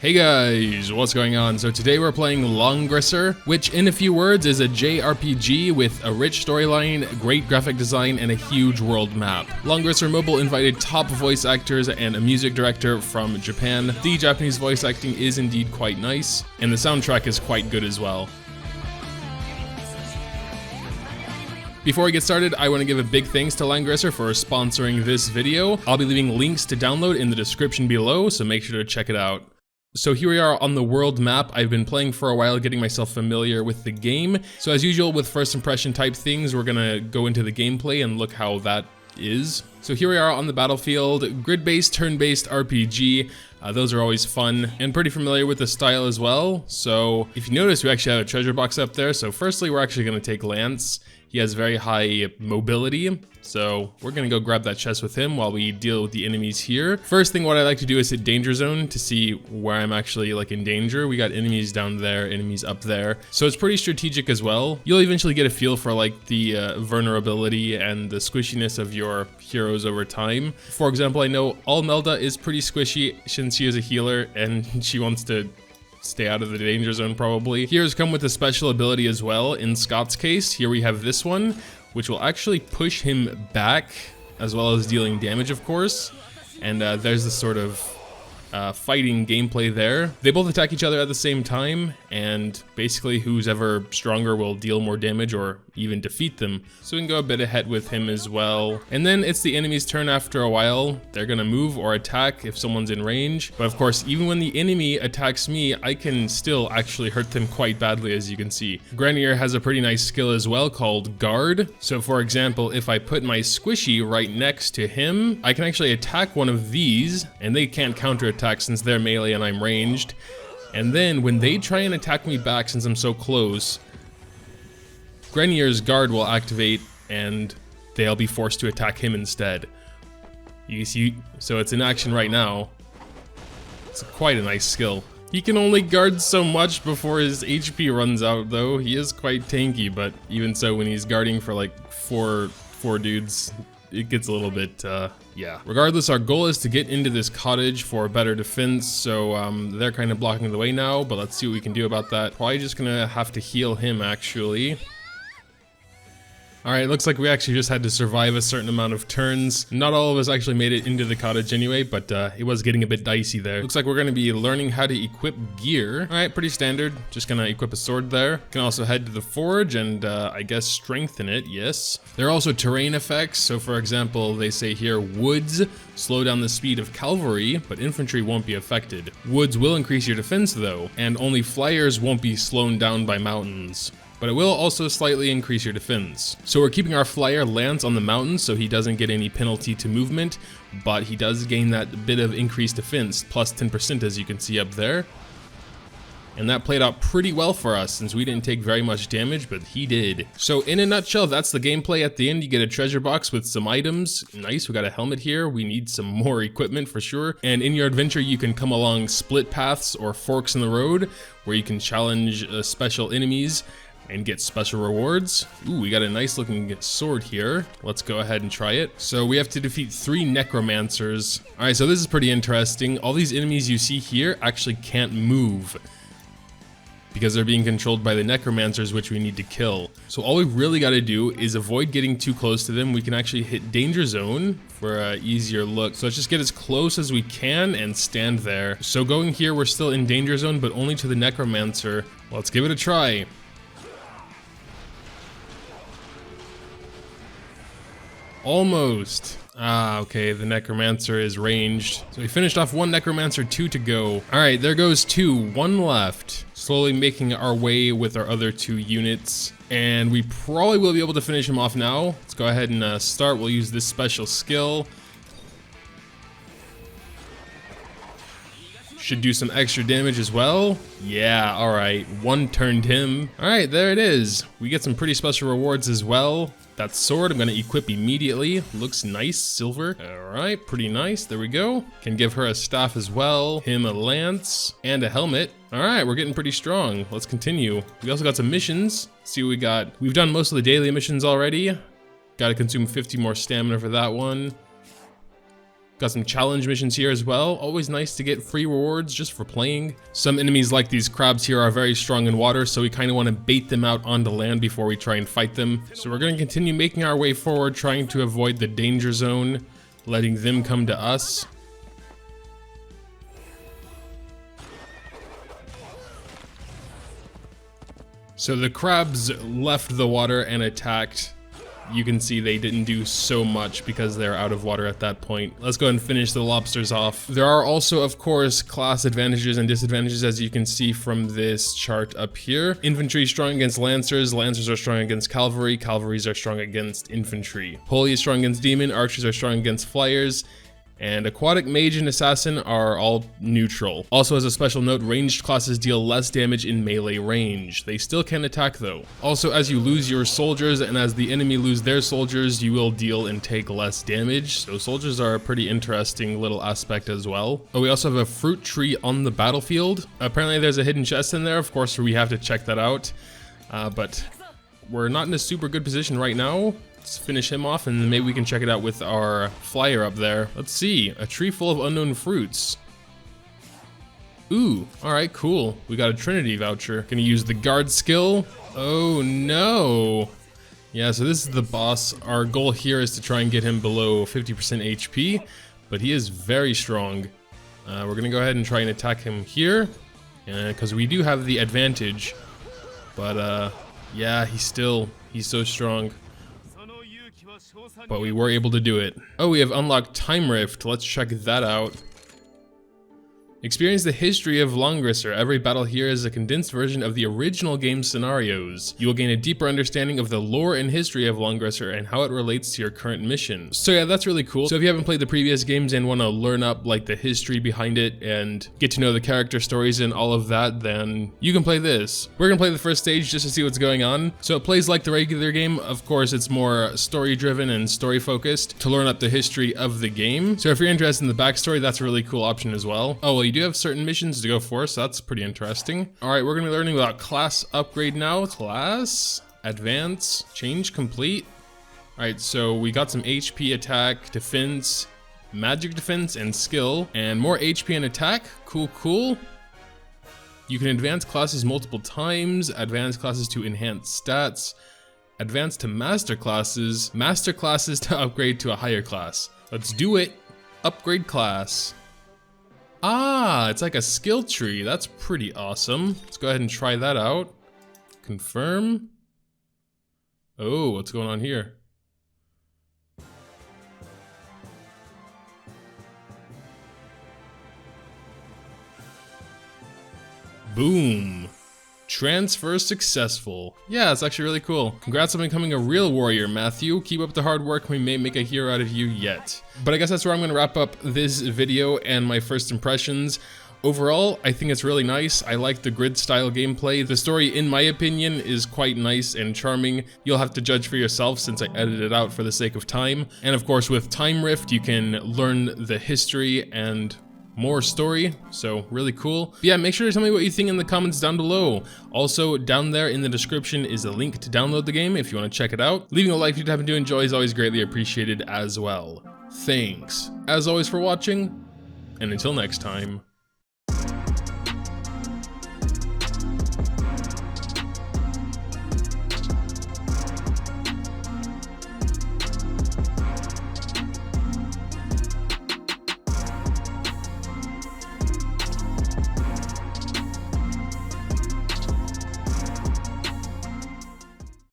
Hey guys, what's going on? So today we're playing Langrisser, which in a few words is a JRPG with a rich storyline, great graphic design, and a huge world map. Langrisser Mobile invited top voice actors and a music director from Japan. The Japanese voice acting is indeed quite nice, and the soundtrack is quite good as well. Before we get started, I want to give a big thanks to Langrisser for sponsoring this video. I'll be leaving links to download in the description below, so make sure to check it out. So here we are on the world map. I've been playing for a while, getting myself familiar with the game. So as usual with first impression type things, we're gonna go into the gameplay and look how that is. So here we are on the battlefield, grid-based, turn-based RPG. Those are always fun and pretty familiar with the style as well. So if you notice, we actually have a treasure box up there. So firstly, we're actually gonna take Lance. He has very high mobility, so we're gonna go grab that chest with him while we deal with the enemies here. First thing, what I like to do is hit danger zone to see where I'm actually like in danger. We got enemies down there, enemies up there, so it's pretty strategic as well. You'll eventually get a feel for like the vulnerability and the squishiness of your heroes over time. For example, I know Almelda is pretty squishy since she is a healer and she wants to stay out of the danger zone probably. Heroes come with a special ability as well. In Scott's case, here we have this one, which will actually push him back, as well as dealing damage, of course. And there's this sort of fighting gameplay there. They both attack each other at the same time, and basically who's ever stronger will deal more damage or even defeat them. So we can go a bit ahead with him as well. And then it's the enemy's turn after a while. They're gonna move or attack if someone's in range. But of course, even when the enemy attacks me, I can still actually hurt them quite badly, as you can see. Grenier has a pretty nice skill as well called Guard. So for example, if I put my squishy right next to him, I can actually attack one of these, and they can't counterattack since they're melee and I'm ranged. And then when they try and attack me back, since I'm so close, Grenier's Guard will activate and they'll be forced to attack him instead. You see, so it's in action right now. It's quite a nice skill. He can only guard so much before his HP runs out though. He is quite tanky, but even so, when he's guarding for like four dudes, it gets a little bit, yeah. Regardless, our goal is to get into this cottage for better defense, so they're kind of blocking the way now, but let's see what we can do about that. Probably just gonna have to heal him, actually. Alright, looks like we actually just had to survive a certain amount of turns. Not all of us actually made it into the cottage anyway, but it was getting a bit dicey there. Looks like we're gonna be learning how to equip gear. Alright, pretty standard. Just gonna equip a sword there. Can also head to the forge and I guess strengthen it, yes. There are also terrain effects. So for example, they say here, woods slow down the speed of cavalry, but infantry won't be affected. Woods will increase your defense though, and only flyers won't be slowed down by mountains. But it will also slightly increase your defense. So we're keeping our flyer Lance on the mountain so he doesn't get any penalty to movement, but he does gain that bit of increased defense, plus 10% as you can see up there. And that played out pretty well for us since we didn't take very much damage, but he did. So in a nutshell, that's the gameplay. At the end, you get a treasure box with some items. Nice, we got a helmet here. We need some more equipment for sure. And in your adventure, you can come along split paths or forks in the road where you can challenge special enemies and get special rewards. Ooh, we got a nice looking sword here. Let's go ahead and try it. So we have to defeat 3 necromancers. All right, so this is pretty interesting. All these enemies you see here actually can't move because they're being controlled by the necromancers, which we need to kill. So all we really got to do is avoid getting too close to them. We can actually hit danger zone for an easier look. So let's just get as close as we can and stand there. So going here, we're still in danger zone, but only to the necromancer. Let's give it a try. Almost. Ah, okay, the necromancer is ranged. So we finished off 1 necromancer, 2 to go. All right, there goes 2, 1 left. Slowly making our way with our other 2 units. And we probably will be able to finish him off now. Let's go ahead and start. We'll use this special skill. Should do some extra damage as well. Yeah, all right, 1 turned him. All right, there it is. We get some pretty special rewards as well. That sword I'm gonna equip immediately. Looks nice, silver. All right, pretty nice, there we go. Can give her a staff as well, him a lance, and a helmet. All right, we're getting pretty strong. Let's continue. We also got some missions. See what we got. We've done most of the daily missions already. Gotta consume 50 more stamina for that one. Got some challenge missions here as well. Always nice to get free rewards just for playing. Some enemies like these crabs here are very strong in water, so we kind of want to bait them out onto land before we try and fight them. So we're going to continue making our way forward, trying to avoid the danger zone, letting them come to us. So the crabs left the water and attacked. You can see they didn't do so much because they're out of water at that point. Let's go ahead and finish the lobsters off. There are also, of course, class advantages and disadvantages, as you can see from this chart up here. Infantry is strong against lancers. Lancers are strong against cavalry. Cavalries are strong against infantry. Holy is strong against demon. Archers are strong against flyers. And aquatic mage and assassin are all neutral. Also, as a special note, ranged classes deal less damage in melee range. They still can attack though. Also, as you lose your soldiers and as the enemy lose their soldiers, you will deal and take less damage. So soldiers are a pretty interesting little aspect as well. Oh, we also have a fruit tree on the battlefield. Apparently there's a hidden chest in there. Of course, we have to check that out. But we're not in a super good position right now. Let's finish him off and then maybe we can check it out with our flyer up there. Let's see, a tree full of unknown fruits. Ooh, alright, cool. We got a Trinity voucher. Gonna use the guard skill. Oh no. Yeah, so this is the boss. Our goal here is to try and get him below 50% HP, but he is very strong. We're gonna go ahead and try and attack him here, because we do have the advantage. But yeah, he's so strong. But we were able to do it. Oh, we have unlocked Time Rift. Let's check that out. Experience the history of Langrisser. Every battle here is a condensed version of the original game scenarios. You will gain a deeper understanding of the lore and history of Langrisser and how it relates to your current mission. So yeah, that's really cool. So if you haven't played the previous games and want to learn up like the history behind it and get to know the character stories and all of that, then you can play this. We're gonna play the first stage just to see what's going on. So it plays like the regular game. Of course, it's more story driven and story focused to learn up the history of the game. So if you're interested in the backstory, that's a really cool option as well. Oh, well, you do have certain missions to go for, so that's pretty interesting. All right, we're gonna be learning about class upgrade now. Class, advance, change complete. All right, so we got some HP, attack, defense, magic defense, and skill, and more HP and attack. Cool, cool. You can advance classes multiple times, advance classes to enhance stats, advance to master classes to upgrade to a higher class. Let's do it. Upgrade class. Ah, it's like a skill tree. That's pretty awesome. Let's go ahead and try that out. Confirm. Oh, what's going on here? Boom. Transfer successful. Yeah, it's actually really cool. Congrats on becoming a real warrior, Matthew. Keep up the hard work. We may make a hero out of you yet. But I guess that's where I'm going to wrap up this video and my first impressions. Overall, I think it's really nice. I like the grid style gameplay. The story, in my opinion, is quite nice and charming. You'll have to judge for yourself since I edited it out for the sake of time. And of course, with Time Rift, you can learn the history and more story, so really cool. But yeah, make sure to tell me what you think in the comments down below. Also, down there in the description is a link to download the game if you want to check it out. Leaving a like if you happen to enjoy is always greatly appreciated as well. Thanks, as always, for watching, and until next time.